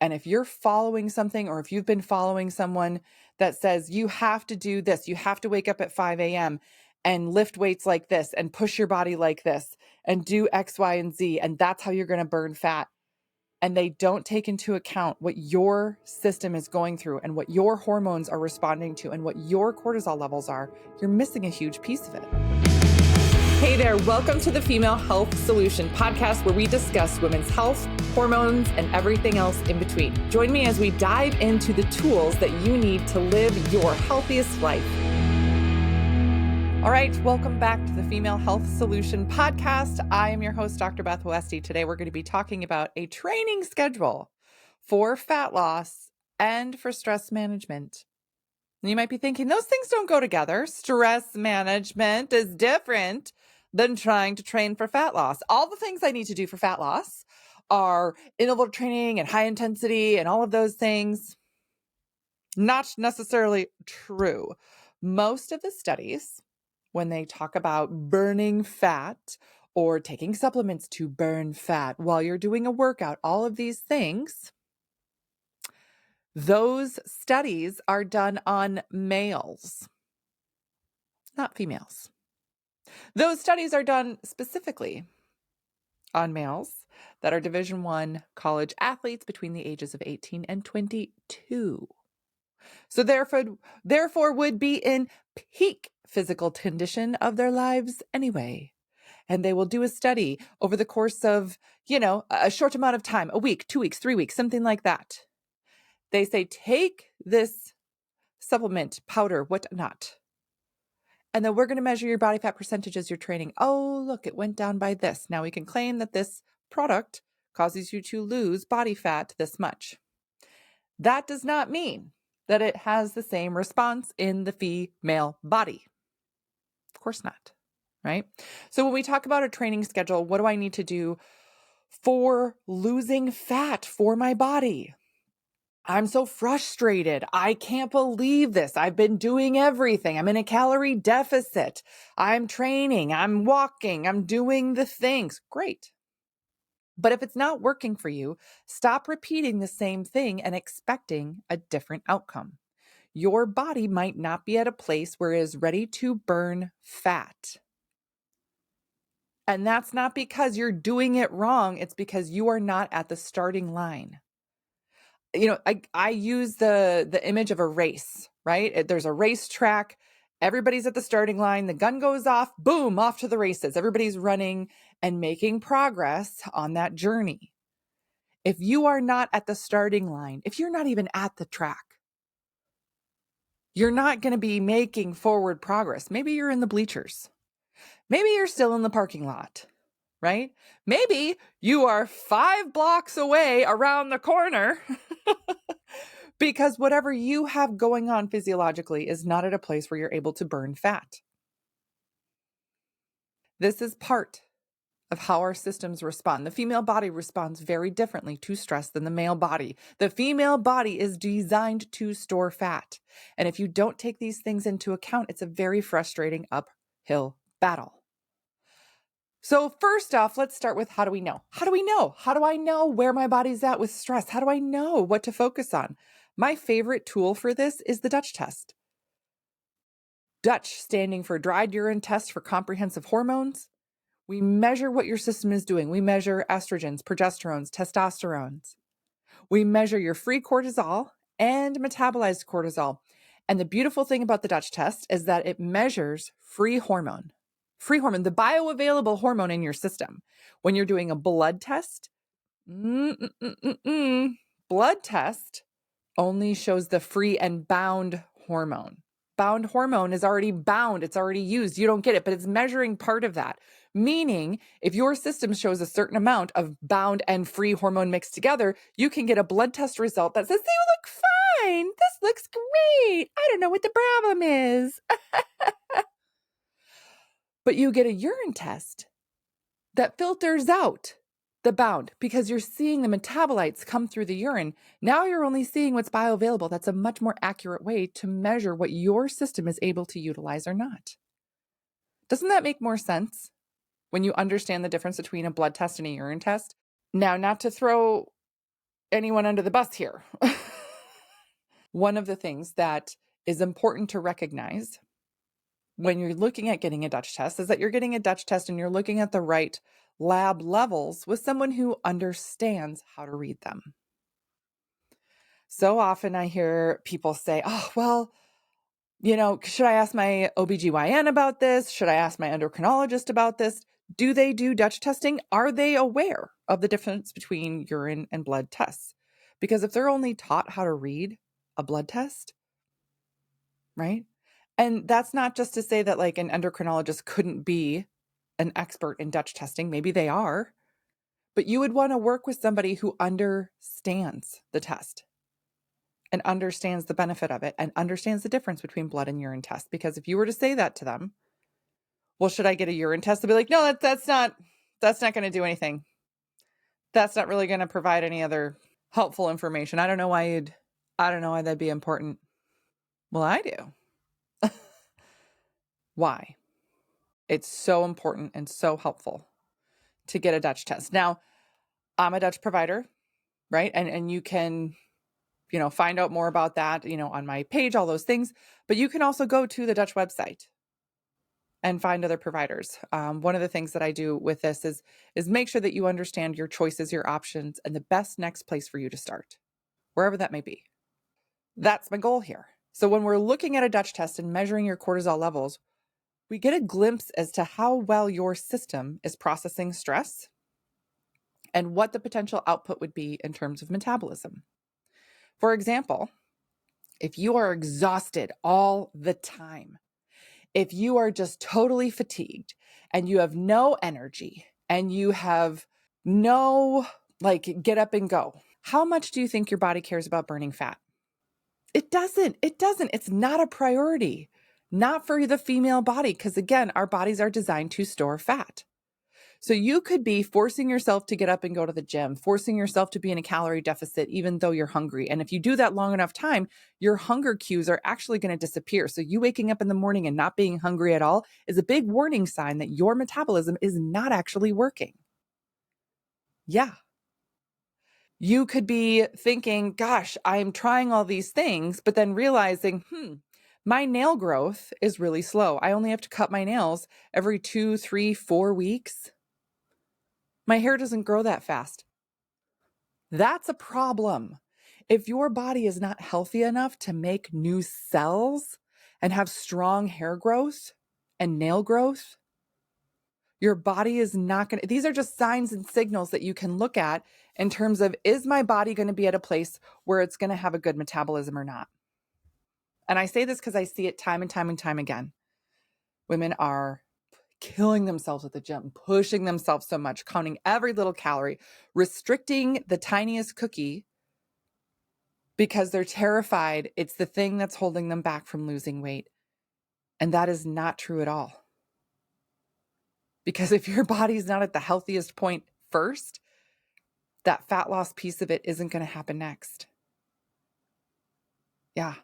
And if you're following something, or if you've been following someone that says you have to do this, you have to wake up at 5 a.m. and lift weights like this and push your body like this and do X, Y, and Z, and that's how you're going to burn fat. And they don't take into account what your system is going through and what your hormones are responding to and what your cortisol levels are, you're missing a huge piece of it. Hey there, welcome to the Female Health Solution podcast, where we discuss women's health, hormones, and everything else in between. Join me as we dive into the tools that you need to live your healthiest life. All right, welcome back to the Female Health Solution podcast. I am your host, Dr. Beth Westy. Today, we're going to be talking about a training schedule for fat loss and for stress management. You might be thinking, those things don't go together. Stress management is different than trying to train for fat loss. All the things I need to do for fat loss are interval training and high intensity and all of those things. Not necessarily true. Most of the studies, when they talk about burning fat or taking supplements to burn fat while you're doing a workout, all of these things, those studies are done on males, not females. Those studies are done specifically on males that are Division I college athletes between the ages of 18 and 22. So therefore would be in peak physical condition of their lives anyway. And they will do a study over the course of, a short amount of time, a week, 2 weeks, 3 weeks, something like that. They say, take this supplement, powder, whatnot, and then we're going to measure your body fat percentage as you're training. Oh, look, it went down by this. Now we can claim that this product causes you to lose body fat this much. That does not mean that it has the same response in the female body. Of course not, right? So when we talk about a training schedule, what do I need to do for losing fat for my body? I'm so frustrated. I can't believe this. I've been doing everything. I'm in a calorie deficit. I'm training. I'm walking. I'm doing the things. Great. But if it's not working for you, stop repeating the same thing and expecting a different outcome. Your body might not be at a place where it is ready to burn fat. And that's not because you're doing it wrong. It's because you are not at the starting line. I use the image of a race, right? There's a racetrack. Everybody's at the starting line. The gun goes off, boom, off to the races. Everybody's running and making progress on that journey. If you are not at the starting line, if you're not even at the track, you're not going to be making forward progress. Maybe you're in the bleachers. Maybe you're still in the parking lot, right? Maybe you are 5 blocks away around the corner because whatever you have going on physiologically is not at a place where you're able to burn fat. This is part of how our systems respond. The female body responds very differently to stress than the male body. The female body is designed to store fat. And if you don't take these things into account, it's a very frustrating uphill battle. So first off, let's start with how do we know? How do we know? How do I know where my body's at with stress? How do I know what to focus on? My favorite tool for this is the Dutch test. Dutch standing for Dried Urine Test for Comprehensive Hormones. We measure what your system is doing. We measure estrogens, progesterones, testosterones. We measure your free cortisol and metabolized cortisol. And the beautiful thing about the Dutch test is that it measures free hormone, the bioavailable hormone in your system. When you're doing a blood test, blood test only shows the free and bound hormone. Bound hormone is already bound. It's already used. You don't get it, but it's measuring part of that. Meaning, if your system shows a certain amount of bound and free hormone mixed together, you can get a blood test result that says, they look fine. This looks great. I don't know what the problem is. But you get a urine test that filters out the bound because you're seeing the metabolites come through the urine. Now you're only seeing what's bioavailable. That's a much more accurate way to measure what your system is able to utilize or not. Doesn't that make more sense when you understand the difference between a blood test and a urine test? Now, not to throw anyone under the bus here. One of the things that is important to recognize when you're looking at getting a Dutch test is that you're getting a Dutch test and you're looking at the right lab levels with someone who understands how to read them. So often I hear people say, oh, well, should I ask my OBGYN about this? Should I ask my endocrinologist about this? Do they do Dutch testing? Are they aware of the difference between urine and blood tests? Because if they're only taught how to read a blood test, right? And that's not just to say that like an endocrinologist couldn't be an expert in Dutch testing. Maybe they are, but you would want to work with somebody who understands the test and understands the benefit of it and understands the difference between blood and urine tests. Because if you were to say that to them, well, should I get a urine test? They'll be like, no, that's not going to do anything. That's not really going to provide any other helpful information. I don't know why that'd be important. Well, I do. Why? It's so important and so helpful to get a Dutch test. Now, I'm a Dutch provider, right? And you can, find out more about that, on my page, all those things. But you can also go to the Dutch website and find other providers. One of the things that I do with this is make sure that you understand your choices, your options, and the best next place for you to start, wherever that may be. That's my goal here. So when we're looking at a Dutch test and measuring your cortisol levels, we get a glimpse as to how well your system is processing stress and what the potential output would be in terms of metabolism. For example, if you are exhausted all the time, if you are just totally fatigued and you have no energy and you have no get up and go, how much do you think your body cares about burning fat? It doesn't. It's not a priority, not for the female body, because again, our bodies are designed to store fat. So you could be forcing yourself to get up and go to the gym, forcing yourself to be in a calorie deficit, even though you're hungry. And if you do that long enough time, your hunger cues are actually going to disappear. So you waking up in the morning and not being hungry at all is a big warning sign that your metabolism is not actually working. Yeah. You could be thinking, gosh, I'm trying all these things, but then realizing, my nail growth is really slow. I only have to cut my nails every 2, 3, 4 weeks. My hair doesn't grow that fast. That's a problem. If your body is not healthy enough to make new cells and have strong hair growth and nail growth, your body is not going to, these are just signs and signals that you can look at in terms of, is my body going to be at a place where it's going to have a good metabolism or not? And I say this because I see it time and time and time again. Women are killing themselves at the gym, pushing themselves so much, counting every little calorie, restricting the tiniest cookie because they're terrified it's the thing that's holding them back from losing weight. And that is not true at all. Because if your body's not at the healthiest point first, that fat loss piece of it isn't going to happen next. Yeah.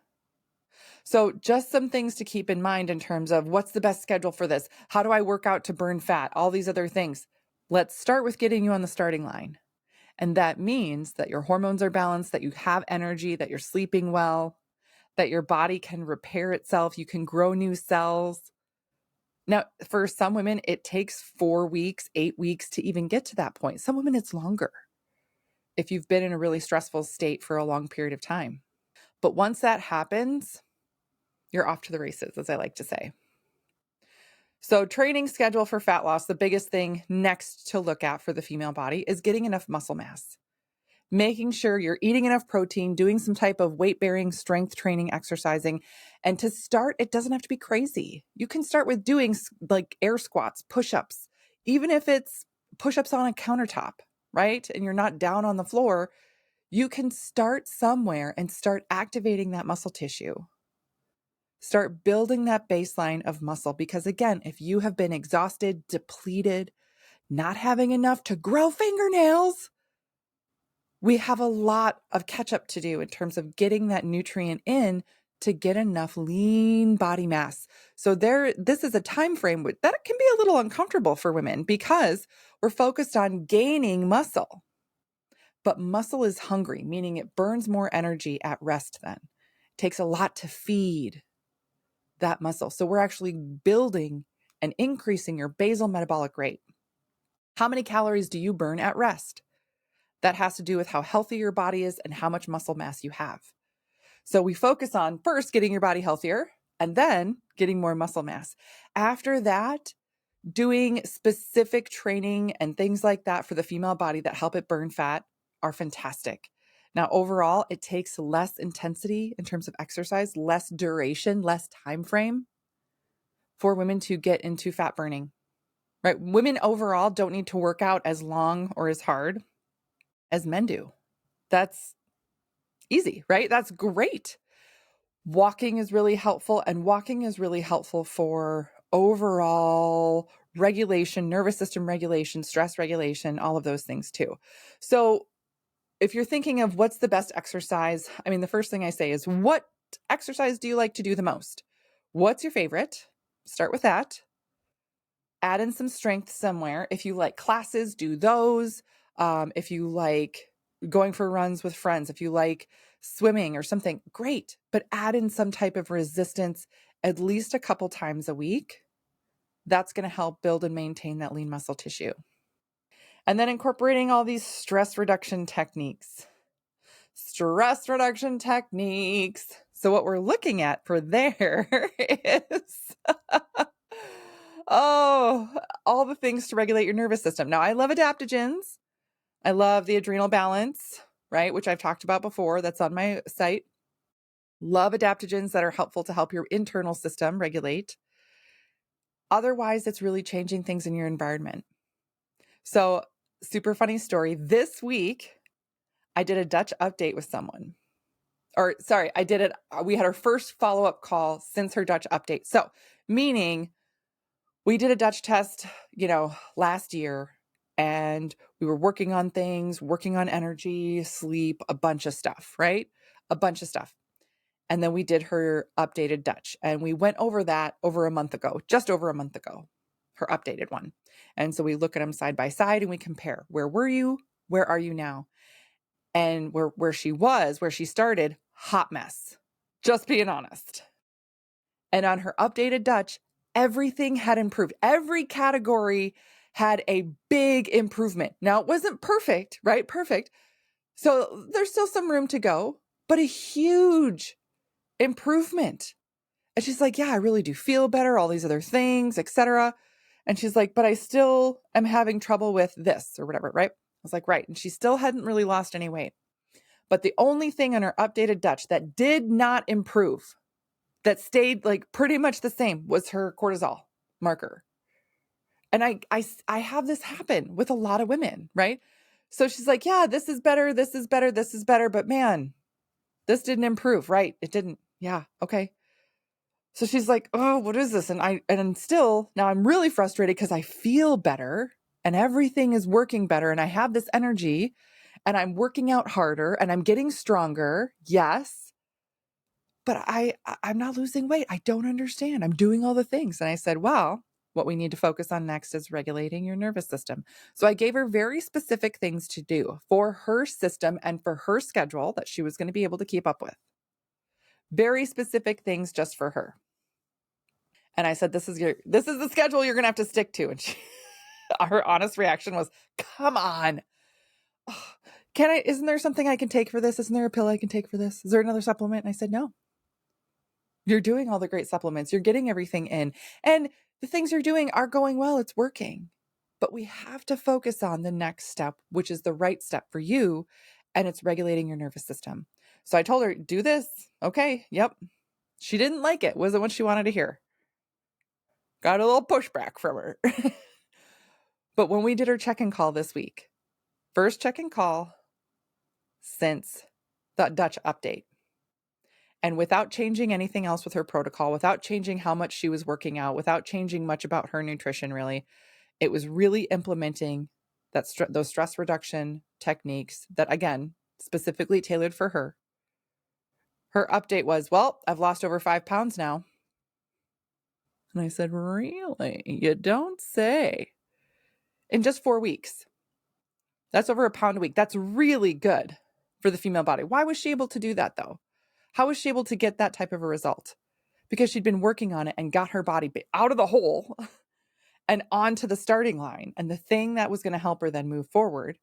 So just some things to keep in mind in terms of what's the best schedule for this? How do I work out to burn fat? All these other things. Let's start with getting you on the starting line. And that means that your hormones are balanced, that you have energy, that you're sleeping well, that your body can repair itself. You can grow new cells. Now, for some women, it takes 4 weeks, 8 weeks to even get to that point. Some women, it's longer if you've been in a really stressful state for a long period of time. But once that happens, you're off to the races, as I like to say. So training schedule for fat loss, the biggest thing next to look at for the female body is getting enough muscle mass. Making sure you're eating enough protein, doing some type of weight-bearing strength training, exercising. And to start, it doesn't have to be crazy. You can start with doing like air squats, push-ups, even if it's push-ups on a countertop, right? And you're not down on the floor, you can start somewhere and start activating that muscle tissue. Start building that baseline of muscle. Because again, if you have been exhausted, depleted, not having enough to grow fingernails, we have a lot of catch up to do in terms of getting that nutrient in to get enough lean body mass. So this is a time frame that can be a little uncomfortable for women because we're focused on gaining muscle. But muscle is hungry, meaning it burns more energy at rest then. It takes a lot to feed that muscle. So we're actually building and increasing your basal metabolic rate. How many calories do you burn at rest? That has to do with how healthy your body is and how much muscle mass you have. So we focus on first getting your body healthier and then getting more muscle mass. After that, doing specific training and things like that for the female body that help it burn fat are fantastic. Now, overall, it takes less intensity in terms of exercise, less duration, less time frame for women to get into fat burning, right? Women overall don't need to work out as long or as hard as men do. That's easy, right? That's great. Walking is really helpful, and walking is really helpful for overall regulation, nervous system regulation, stress regulation, all of those things too. So if you're thinking of what's the best exercise, I mean, the first thing I say is, what exercise do you like to do the most? What's your favorite? Start with that. Add in some strength somewhere. If you like classes, do those. If you like going for runs with friends, if you like swimming or something, great. But add in some type of resistance at least a couple times a week. That's going to help build and maintain that lean muscle tissue. And then incorporating all these stress reduction techniques. Stress reduction techniques. So what we're looking at for there is all the things to regulate your nervous system. Now, I love adaptogens. I love the adrenal balance, right? Which I've talked about before. That's on my site. Love adaptogens that are helpful to help your internal system regulate. Otherwise, it's really changing things in your environment. So, super funny story. This week, I did a Dutch update with someone. Or sorry, we had our first follow-up call since her Dutch update. So, meaning we did a Dutch test, last year, and we were working on things, working on energy, sleep, a bunch of stuff, right? A bunch of stuff. And then we did her updated Dutch, and we went over that just over a month ago, her updated one. And so we look at them side by side and we compare. Where were you? Where are you now? And where she started, hot mess. Just being honest. And on her updated Dutch, everything had improved. Every category had a big improvement. Now, it wasn't perfect, right? Perfect. So there's still some room to go, but a huge improvement. And she's like, yeah, I really do feel better, all these other things, etc. And she's like, but I still am having trouble with this or whatever, right? I was like, right. And she still hadn't really lost any weight. But the only thing on her updated Dutch that did not improve, that stayed like pretty much the same, was her cortisol marker. And I have this happen with a lot of women, right? So she's like, yeah, this is better, this is better, this is better. But man, this didn't improve, right? It didn't. Yeah. Okay. So she's like, oh, what is this? And still, now I'm really frustrated because I feel better and everything is working better. And I have this energy and I'm working out harder and I'm getting stronger. Yes. But I'm not losing weight. I don't understand. I'm doing all the things. And I said, well, what we need to focus on next is regulating your nervous system. So I gave her very specific things to do for her system and for her schedule that she was going to be able to keep up with. Very specific things just for her. And I said, this is the schedule you're going to have to stick to. And her honest reaction was, come on. Oh, isn't there something I can take for this? Isn't there a pill I can take for this? Is there another supplement? And I said, no. You're doing all the great supplements. You're getting everything in. And the things you're doing are going well. It's working. But we have to focus on the next step, which is the right step for you. And it's regulating your nervous system. So I told her, do this. Okay. Yep. She didn't like it. Wasn't what she wanted to hear. Got a little pushback from her. But when we did her check-in call this week, first check-in call since the Dutch update, and without changing anything else with her protocol, without changing how much she was working out, without changing much about her nutrition, really, it was really implementing those stress reduction techniques that, again, specifically tailored for her. Her update was, well, I've lost over 5 pounds now. And I said, really? You don't say. In just 4 weeks. That's over a pound a week. That's really good for the female body. Why was she able to do that though? How was she able to get that type of a result? Because she'd been working on it and got her body out of the hole and onto the starting line. And the thing that was going to help her then move forward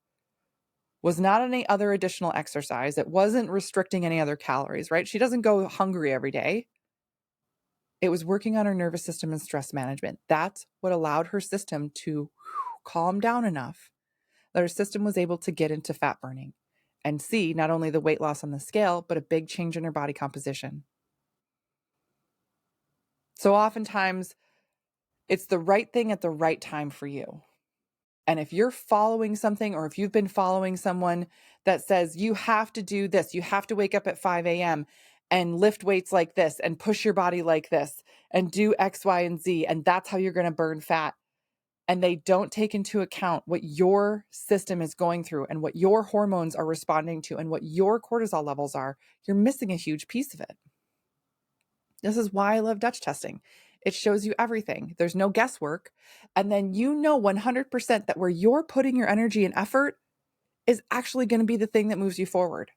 was not any other additional exercise. It wasn't restricting any other calories, right? She doesn't go hungry every day. It was working on her nervous system and stress management. That's what allowed her system to calm down enough that her system was able to get into fat burning and see not only the weight loss on the scale, but a big change in her body composition. So oftentimes it's the right thing at the right time for you. And if you're following something, or if you've been following someone that says you have to do this, you have to wake up at 5 a.m. and lift weights like this and push your body like this and do X, Y, and Z, and that's how you're going to burn fat. And they don't take into account what your system is going through and what your hormones are responding to and what your cortisol levels are, you're missing a huge piece of it. This is why I love Dutch testing. It shows you everything. There's no guesswork. And then you know 100% that where you're putting your energy and effort is actually going to be the thing that moves you forward.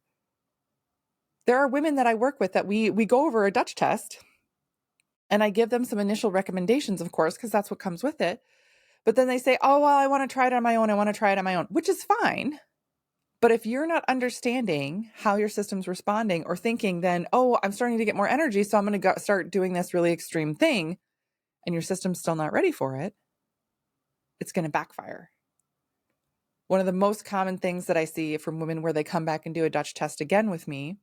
There are women that I work with that we go over a Dutch test, and I give them some initial recommendations, of course, because that's what comes with it. But then they say, oh, well, I want to try it on my own. I want to try it on my own, which is fine. But if you're not understanding how your system's responding or thinking then, oh, I'm starting to get more energy, so I'm going to start doing this really extreme thing, and your system's still not ready for it, it's going to backfire. One of the most common things that I see from women where they come back and do a Dutch test again with me,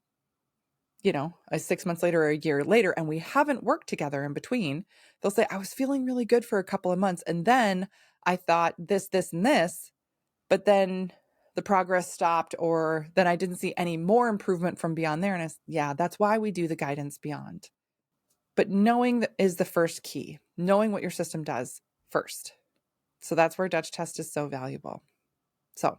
6 months later or a year later, and we haven't worked together in between, they'll say, I was feeling really good for a couple of months, and then I thought this, and this, but then the progress stopped, or then I didn't see any more improvement from beyond there. And that's why we do the guidance beyond. But knowing is the first key, knowing what your system does first. So that's where Dutch test is so valuable. So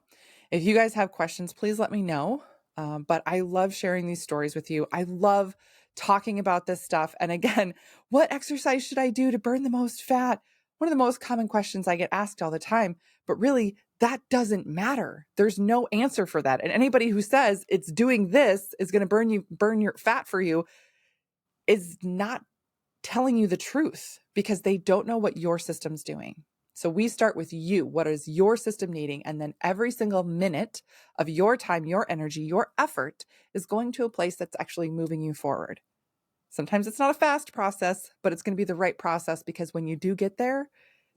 if you guys have questions, please let me know. But I love sharing these stories with you. I love talking about this stuff. And again, what exercise should I do to burn the most fat? One of the most common questions I get asked all the time, but really that doesn't matter. There's no answer for that. And anybody who says it's doing this is going to burn your fat for you is not telling you the truth, because they don't know what your system's doing. So we start with you. What is your system needing? And then every single minute of your time, your energy, your effort is going to a place that's actually moving you forward. Sometimes it's not a fast process, but it's going to be the right process, because when you do get there,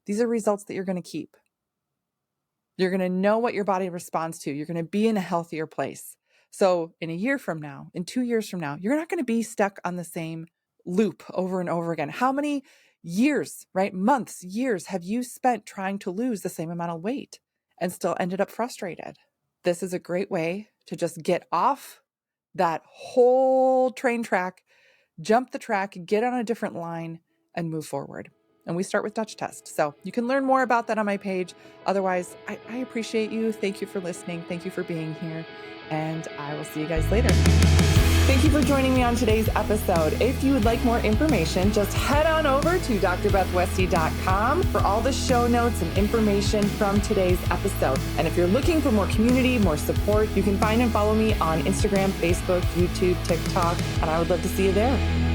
these are results that you're going to keep. You're going to know what your body responds to. You're going to be in a healthier place. So in a year from now, in 2 years from now, you're not going to be stuck on the same loop over and over again. How many years, right? Months, years have you spent trying to lose the same amount of weight and still ended up frustrated? This is a great way to just get off that whole train track, jump the track, get on a different line, and move forward. And we start with Dutch test. So you can learn more about that on my page. Otherwise, I appreciate you. Thank you for listening. Thank you for being here. And I will see you guys later. Thank you for joining me on today's episode. If you would like more information, just head on over to drbethwesty.com for all the show notes and information from today's episode. And if you're looking for more community, more support, you can find and follow me on Instagram, Facebook, YouTube, TikTok, and I would love to see you there.